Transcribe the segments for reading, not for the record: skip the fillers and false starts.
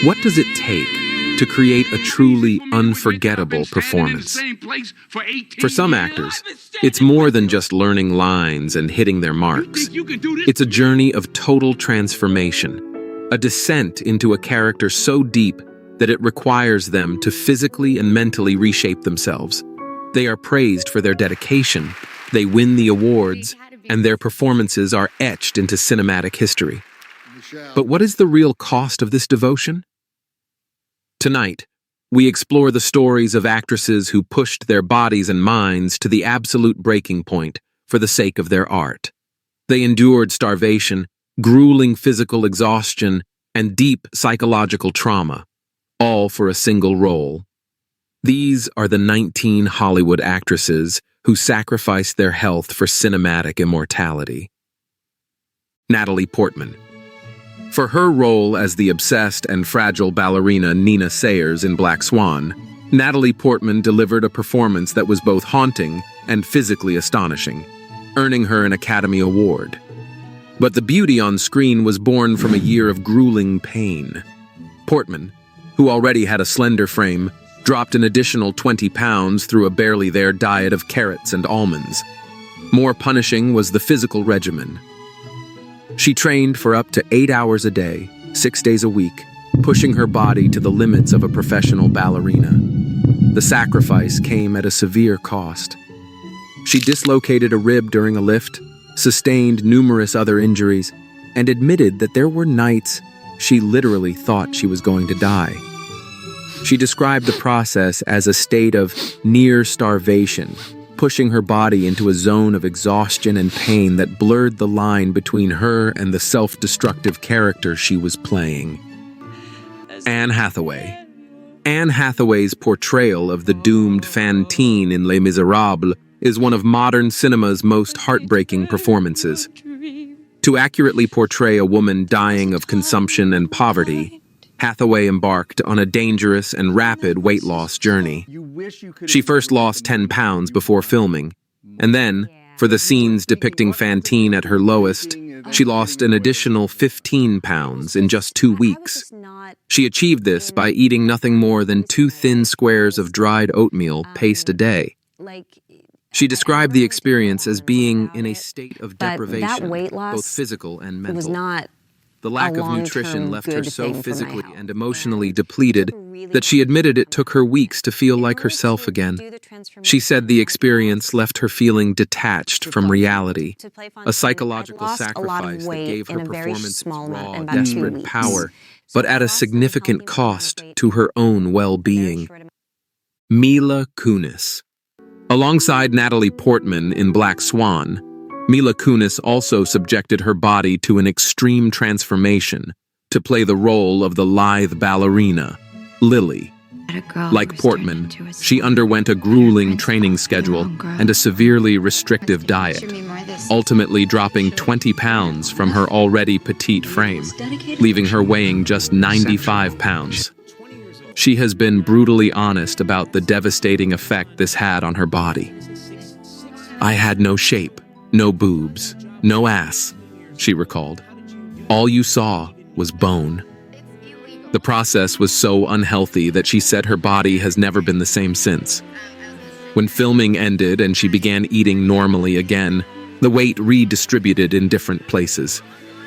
What does it take to create a truly unforgettable performance? For some actors, it's more than just learning lines and hitting their marks. It's a journey of total transformation, a descent into a character so deep that it requires them to physically and mentally reshape themselves. They are praised for their dedication, they win the awards, and their performances are etched into cinematic history. But what is the real cost of this devotion? Tonight, we explore the stories of actresses who pushed their bodies and minds to the absolute breaking point for the sake of their art. They endured starvation, grueling physical exhaustion, and deep psychological trauma, all for a single role. These are the 19 Hollywood actresses who sacrificed their health for cinematic immortality. Natalie Portman. For her role as the obsessed and fragile ballerina Nina Sayers in Black Swan, Natalie Portman delivered a performance that was both haunting and physically astonishing, earning her an Academy Award. But the beauty on screen was born from a year of grueling pain. Portman, who already had a slender frame, dropped an additional 20 pounds through a barely there diet of carrots and almonds. More punishing was the physical regimen. She trained for up to 8 hours a day, 6 days a week, pushing her body to the limits of a professional ballerina. The sacrifice came at a severe cost. She dislocated a rib during a lift, sustained numerous other injuries, and admitted that there were nights she literally thought she was going to die. She described the process as a state of near starvation, pushing her body into a zone of exhaustion and pain that blurred the line between her and the self-destructive character she was playing. Anne Hathaway. Anne Hathaway's portrayal of the doomed Fantine in Les Miserables is one of modern cinema's most heartbreaking performances. To accurately portray a woman dying of consumption and poverty, Hathaway embarked on a dangerous and rapid weight loss journey. She first lost 10 pounds before filming, and then, for the scenes depicting Fantine at her lowest, she lost an additional 15 pounds in just 2 weeks. She achieved this by eating nothing more than 2 thin squares of dried oatmeal paste a day. She described the experience as being in a state of deprivation, both physical and mental. The lack of nutrition left her so physically and emotionally depleted that she admitted it took her weeks to feel like herself again. She said the experience left her feeling detached from reality, a psychological sacrifice that gave her performance its raw, desperate power, but at a significant cost to her own well-being. Mila Kunis. Alongside Natalie Portman in Black Swan, Mila Kunis also subjected her body to an extreme transformation to play the role of the lithe ballerina, Lily. Like Portman, she underwent a grueling training schedule and a severely restrictive diet, ultimately dropping 20 pounds from her already petite frame, leaving her weighing just 95 pounds. She has been brutally honest about the devastating effect this had on her body. "I had no shape. No boobs, no ass," she recalled. "All you saw was bone." The process was so unhealthy that she said her body has never been the same since. When filming ended and she began eating normally again, the weight redistributed in different places.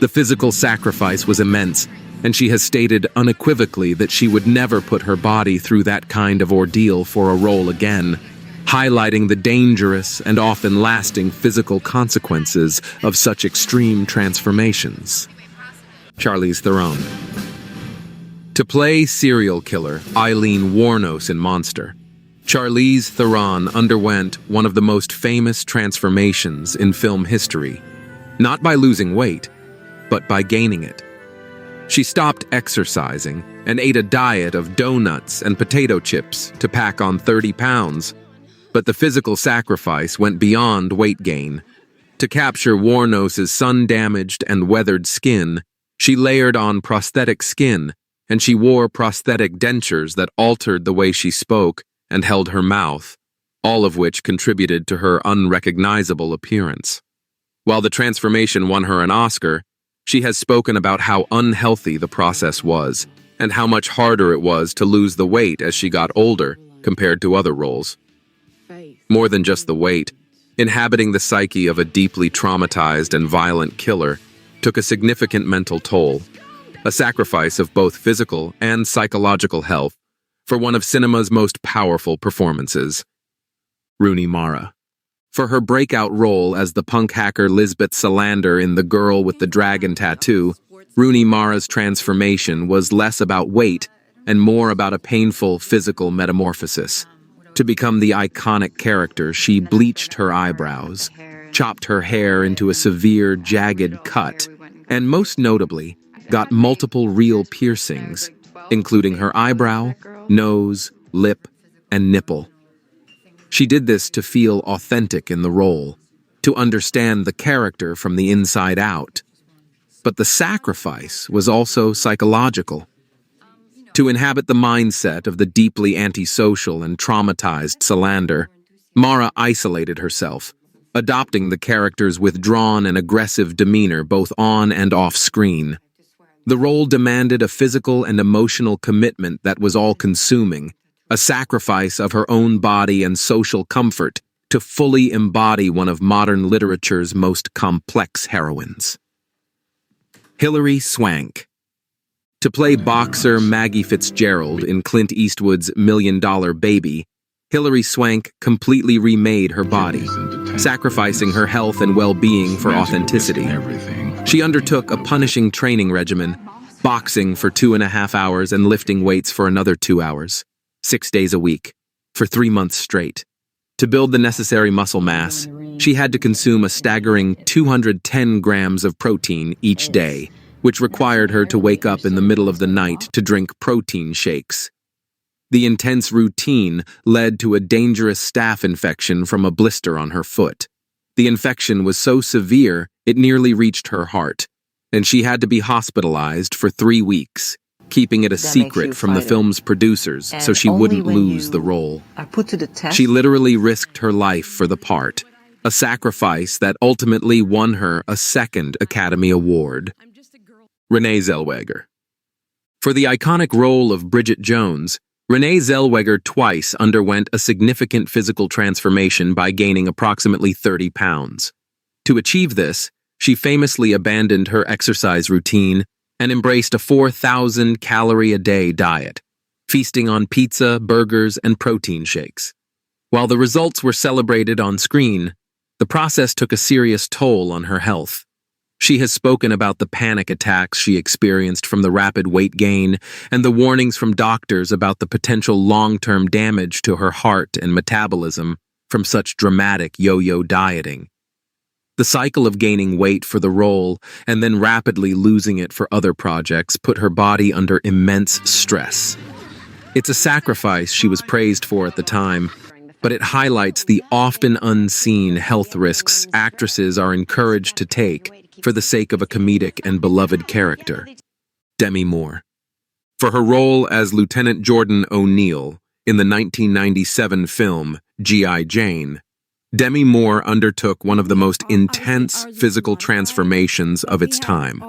The physical sacrifice was immense, and she has stated unequivocally that she would never put her body through that kind of ordeal for a role again, highlighting the dangerous and often lasting physical consequences of such extreme transformations. Charlize Theron. To play serial killer Eileen Wuornos in Monster, Charlize Theron underwent one of the most famous transformations in film history, not by losing weight, but by gaining it. She stopped exercising and ate a diet of donuts and potato chips to pack on 30 pounds. But the physical sacrifice went beyond weight gain. To capture Wuornos' sun-damaged and weathered skin, she layered on prosthetic skin, and she wore prosthetic dentures that altered the way she spoke and held her mouth, all of which contributed to her unrecognizable appearance. While the transformation won her an Oscar, she has spoken about how unhealthy the process was, and how much harder it was to lose the weight as she got older compared to other roles. More than just the weight, inhabiting the psyche of a deeply traumatized and violent killer took a significant mental toll, a sacrifice of both physical and psychological health for one of cinema's most powerful performances. Rooney Mara. For her breakout role as the punk hacker Lisbeth Salander in The Girl with the Dragon Tattoo, Rooney Mara's transformation was less about weight and more about a painful physical metamorphosis. To become the iconic character, she bleached her eyebrows, chopped her hair into a severe, jagged cut, and most notably, got multiple real piercings, including her eyebrow, nose, lip, and nipple. She did this to feel authentic in the role, to understand the character from the inside out. But the sacrifice was also psychological. To inhabit the mindset of the deeply antisocial and traumatized Salander, Mara isolated herself, adopting the character's withdrawn and aggressive demeanor both on and off screen. The role demanded a physical and emotional commitment that was all-consuming, a sacrifice of her own body and social comfort to fully embody one of modern literature's most complex heroines. Hilary Swank. To play boxer Maggie Fitzgerald in Clint Eastwood's $1 Million Baby, Hilary Swank completely remade her body, sacrificing her health and well-being for authenticity. She undertook a punishing training regimen, boxing for 2.5 hours and lifting weights for another 2 hours, 6 days a week, for 3 months straight. To build the necessary muscle mass, she had to consume a staggering 210 grams of protein each day, which required her to wake up in the middle of the night to drink protein shakes. The intense routine led to a dangerous staph infection from a blister on her foot. The infection was so severe it nearly reached her heart, and she had to be hospitalized for 3 weeks, keeping it a secret from the film's producers so she wouldn't lose the role. She literally risked her life for the part, a sacrifice that ultimately won her a second Academy Award. Renee Zellweger. For the iconic role of Bridget Jones, Renee Zellweger twice underwent a significant physical transformation by gaining approximately 30 pounds. To achieve this, she famously abandoned her exercise routine and embraced a 4,000-calorie-a-day diet, feasting on pizza, burgers, and protein shakes. While the results were celebrated on screen, the process took a serious toll on her health. She has spoken about the panic attacks she experienced from the rapid weight gain and the warnings from doctors about the potential long-term damage to her heart and metabolism from such dramatic yo-yo dieting. The cycle of gaining weight for the role and then rapidly losing it for other projects put her body under immense stress. It's a sacrifice she was praised for at the time, but it highlights the often unseen health risks actresses are encouraged to take for the sake of a comedic and beloved character. Demi Moore. For her role as Lieutenant Jordan O'Neill in the 1997 film G.I. Jane, Demi Moore undertook one of the most intense physical transformations of its time.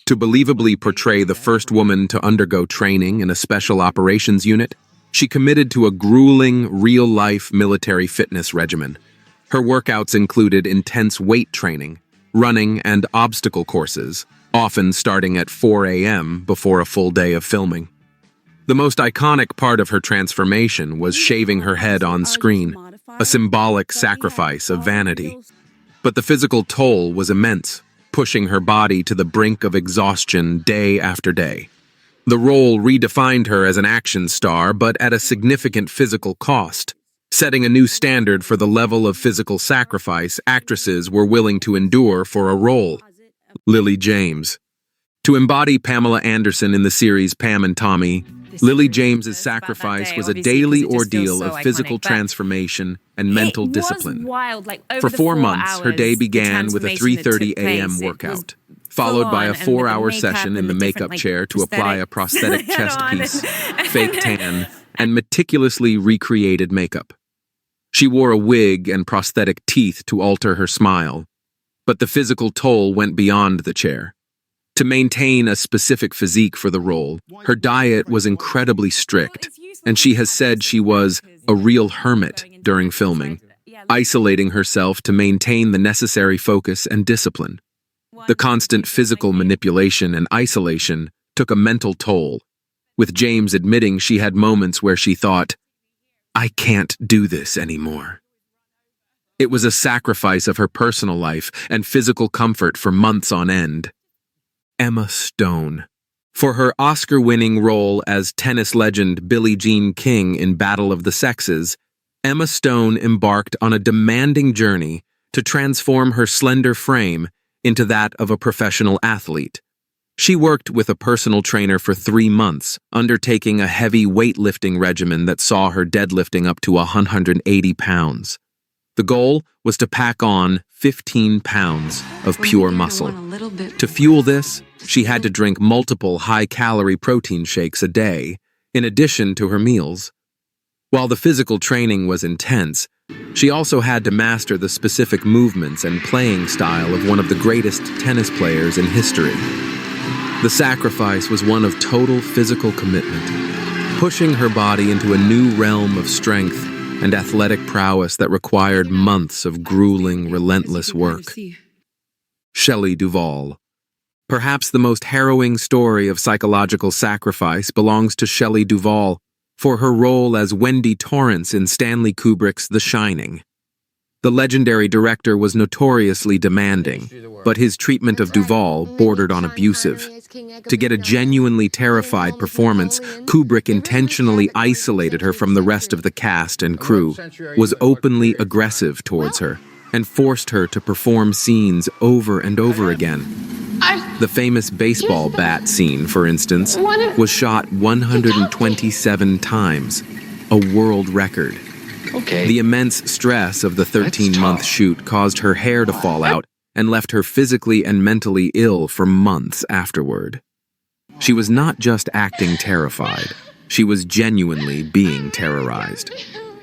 To believably portray the first woman to undergo training in a special operations unit, she committed to a grueling, real-life military fitness regimen. Her workouts included intense weight training, running, and obstacle courses, often starting at 4 a.m. before a full day of filming. The most iconic part of her transformation was shaving her head on screen, a symbolic sacrifice of vanity. But the physical toll was immense, pushing her body to the brink of exhaustion day after day. The role redefined her as an action star, but at a significant physical cost, setting a new standard for the level of physical sacrifice actresses were willing to endure for a role. Lily James. To embody Pamela Anderson in the series Pam and Tommy, Lily James's sacrifice was a daily ordeal of physical transformation and mental discipline. For 4 months, her day began with a 3:30 a.m. workout, followed by a 4-hour session in the makeup chair to apply a prosthetic chest piece, fake tan, and meticulously recreated makeup. She wore a wig and prosthetic teeth to alter her smile, but the physical toll went beyond the chair. To maintain a specific physique for the role, her diet was incredibly strict, and she has said she was a real hermit during filming, isolating herself to maintain the necessary focus and discipline. The constant physical manipulation and isolation took a mental toll, with James admitting she had moments where she thought, "I can't do this anymore." It was a sacrifice of her personal life and physical comfort for months on end. Emma Stone. For her Oscar-winning role as tennis legend Billie Jean King in Battle of the Sexes, Emma Stone embarked on a demanding journey to transform her slender frame into that of a professional athlete. She worked with a personal trainer for 3 months, undertaking a heavy weightlifting regimen that saw her deadlifting up to 180 pounds. The goal was to pack on 15 pounds of pure muscle. To fuel this, she had to drink multiple high-calorie protein shakes a day, in addition to her meals. While the physical training was intense, she also had to master the specific movements and playing style of one of the greatest tennis players in history. The sacrifice was one of total physical commitment, pushing her body into a new realm of strength and athletic prowess that required months of grueling, relentless work. Shelley Duvall. Perhaps the most harrowing story of psychological sacrifice belongs to Shelley Duvall for her role as Wendy Torrance in Stanley Kubrick's The Shining. The legendary director was notoriously demanding, but his treatment of Duvall bordered on abusive. To get a genuinely terrified performance, Kubrick intentionally isolated her from the rest of the cast and crew, was openly aggressive towards her, and forced her to perform scenes over and over again. The famous baseball bat scene, for instance, was shot 127 times, a world record. The immense stress of the 13-month shoot caused her hair to fall out and left her physically and mentally ill for months afterward. She was not just acting terrified, she was genuinely being terrorized.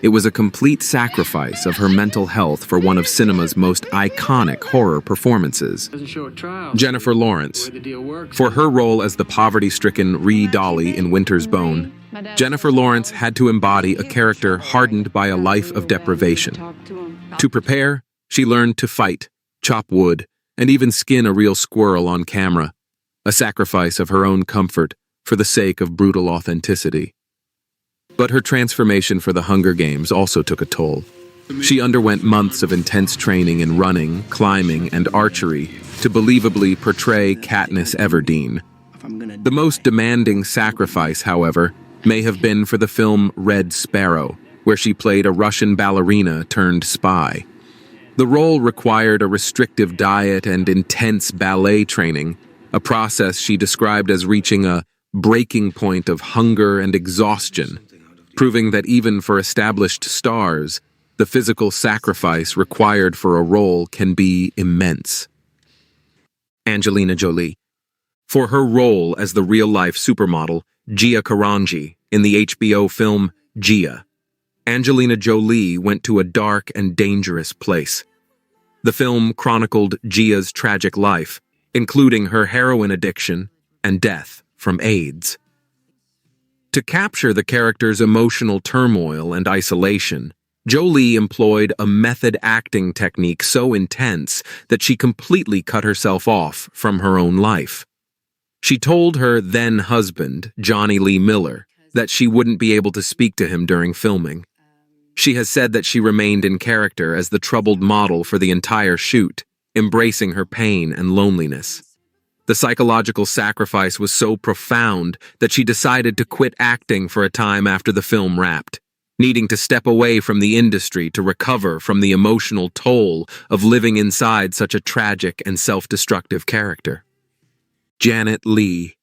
It was a complete sacrifice of her mental health for one of cinema's most iconic horror performances. Jennifer Lawrence. For her role as the poverty-stricken Ree Dolly in Winter's Bone, Jennifer Lawrence had to embody a character hardened by a life of deprivation. To prepare, she learned to fight, chop wood, and even skin a real squirrel on camera, a sacrifice of her own comfort for the sake of brutal authenticity. But her transformation for the Hunger Games also took a toll. She underwent months of intense training in running, climbing, and archery to believably portray Katniss Everdeen. The most demanding sacrifice, however, may have been for the film Red Sparrow, where she played a Russian ballerina turned spy. The role required a restrictive diet and intense ballet training, a process she described as reaching a breaking point of hunger and exhaustion, proving that even for established stars, the physical sacrifice required for a role can be immense. Angelina Jolie. For her role as the real-life supermodel Gia Karanji in the HBO film Gia, Angelina Jolie went to a dark and dangerous place. The film chronicled Gia's tragic life, including her heroin addiction and death from AIDS. To capture the character's emotional turmoil and isolation, Jolie employed a method acting technique so intense that she completely cut herself off from her own life. She told her then-husband, Johnny Lee Miller, that she wouldn't be able to speak to him during filming. She has said that she remained in character as the troubled model for the entire shoot, embracing her pain and loneliness. The psychological sacrifice was so profound that she decided to quit acting for a time after the film wrapped, needing to step away from the industry to recover from the emotional toll of living inside such a tragic and self-destructive character. Janet Leigh.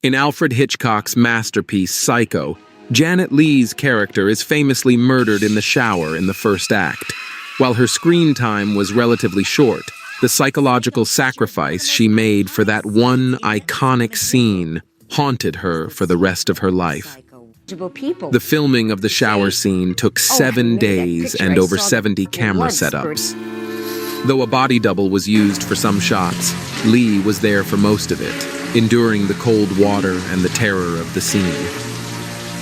In Alfred Hitchcock's masterpiece Psycho, Janet Leigh's character is famously murdered in the shower in the first act. While her screen time was relatively short, the psychological sacrifice she made for that one iconic scene haunted her for the rest of her life. The filming of the shower scene took 7 days and over 70 camera setups. Though a body double was used for some shots, Lee was there for most of it, enduring the cold water and the terror of the scene.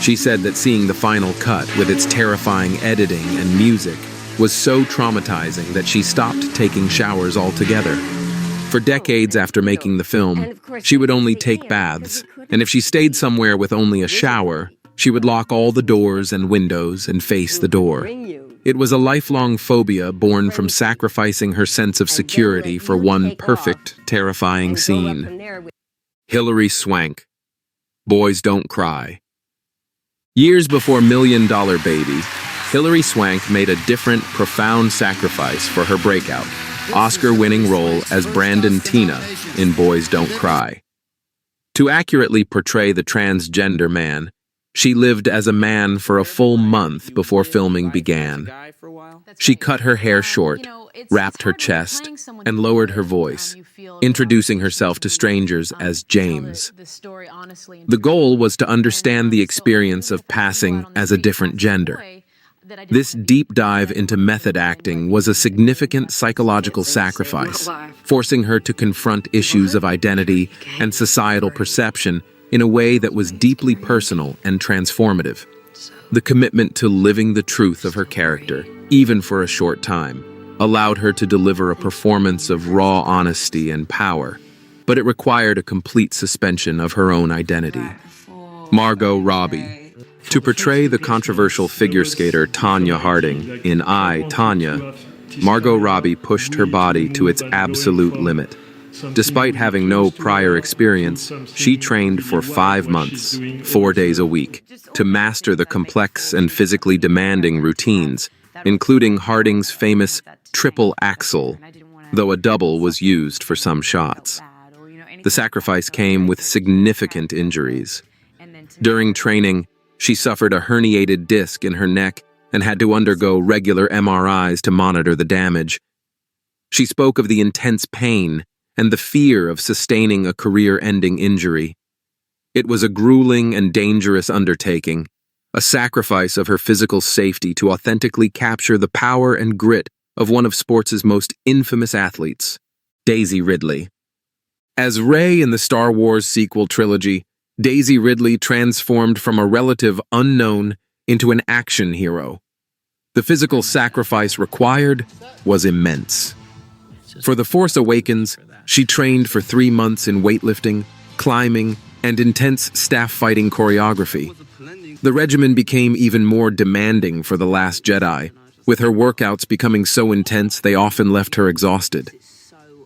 She said that seeing the final cut with its terrifying editing and music was so traumatizing that she stopped taking showers altogether. For decades after making the film, she would only take baths, and if she stayed somewhere with only a shower, she would lock all the doors and windows and face the door. It was a lifelong phobia born from sacrificing her sense of security for one perfect, terrifying scene. Hilary Swank. Boys Don't Cry. Years before Million Dollar Baby, Hilary Swank made a different, profound sacrifice for her breakout, Oscar-winning role as Brandon Tina in Boys Don't Cry. To accurately portray the transgender man, she lived as a man for a full month before filming began. She cut her hair short, wrapped her chest, and lowered her voice, introducing herself to strangers as James. The goal was to understand the experience of passing as a different gender. This deep dive into method acting was a significant psychological sacrifice, forcing her to confront issues of identity and societal perception in a way that was deeply personal and transformative. The commitment to living the truth of her character, even for a short time, allowed her to deliver a performance of raw honesty and power, but it required a complete suspension of her own identity. Margot Robbie. To portray the controversial figure skater Tonya Harding in I, Tonya, Margot Robbie pushed her body to its absolute limit. Despite having no prior experience, she trained for 5 months, 4 days a week, to master the complex and physically demanding routines, including Harding's famous triple axel, though a double was used for some shots. The sacrifice came with significant injuries. During training, she suffered a herniated disc in her neck and had to undergo regular MRIs to monitor the damage. She spoke of the intense pain and the fear of sustaining a career-ending injury. It was a grueling and dangerous undertaking, a sacrifice of her physical safety to authentically capture the power and grit of one of sports' most infamous athletes, Daisy Ridley. As Rey in the Star Wars sequel trilogy, Daisy Ridley transformed from a relative unknown into an action hero. The physical sacrifice required was immense. For The Force Awakens, she trained for 3 months in weightlifting, climbing, and intense staff fighting choreography. The regimen became even more demanding for The Last Jedi, with her workouts becoming so intense they often left her exhausted.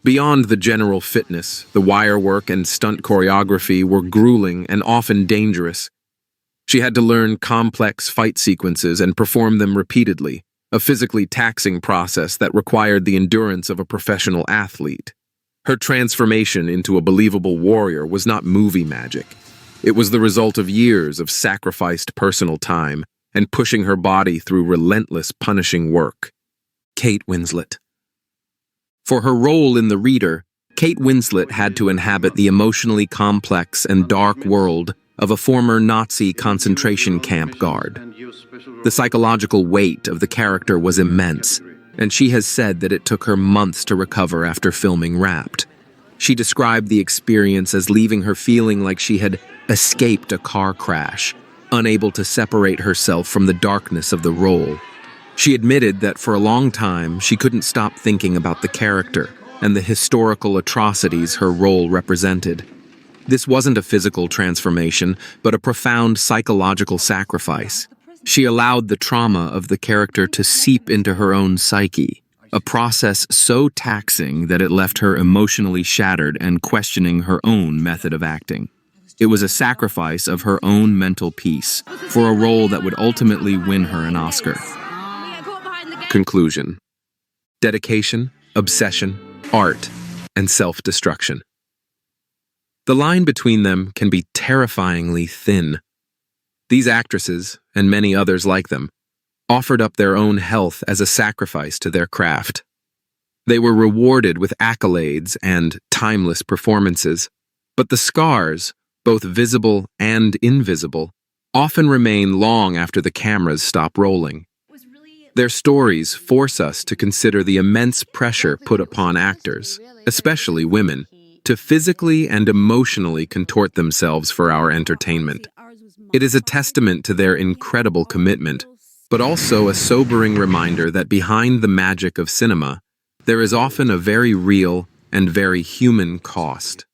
Beyond the general fitness, the wire work and stunt choreography were grueling and often dangerous. She had to learn complex fight sequences and perform them repeatedly, a physically taxing process that required the endurance of a professional athlete. Her transformation into a believable warrior was not movie magic. It was the result of years of sacrificed personal time and pushing her body through relentless, punishing work. Kate Winslet. For her role in The Reader, Kate Winslet had to inhabit the emotionally complex and dark world of a former Nazi concentration camp guard. The psychological weight of the character was immense, and she has said that it took her months to recover after filming Wrapped. She described the experience as leaving her feeling like she had escaped a car crash, unable to separate herself from the darkness of the role. She admitted that for a long time she couldn't stop thinking about the character and the historical atrocities her role represented. This wasn't a physical transformation, but a profound psychological sacrifice. She allowed the trauma of the character to seep into her own psyche, a process so taxing that it left her emotionally shattered and questioning her own method of acting. It was a sacrifice of her own mental peace for a role that would ultimately win her an Oscar. Conclusion. Dedication, obsession, art, and self-destruction. The line between them can be terrifyingly thin. These actresses, and many others like them, offered up their own health as a sacrifice to their craft. They were rewarded with accolades and timeless performances, but the scars, both visible and invisible, often remain long after the cameras stop rolling. Their stories force us to consider the immense pressure put upon actors, especially women, to physically and emotionally contort themselves for our entertainment. It is a testament to their incredible commitment, but also a sobering reminder that behind the magic of cinema, there is often a very real and very human cost.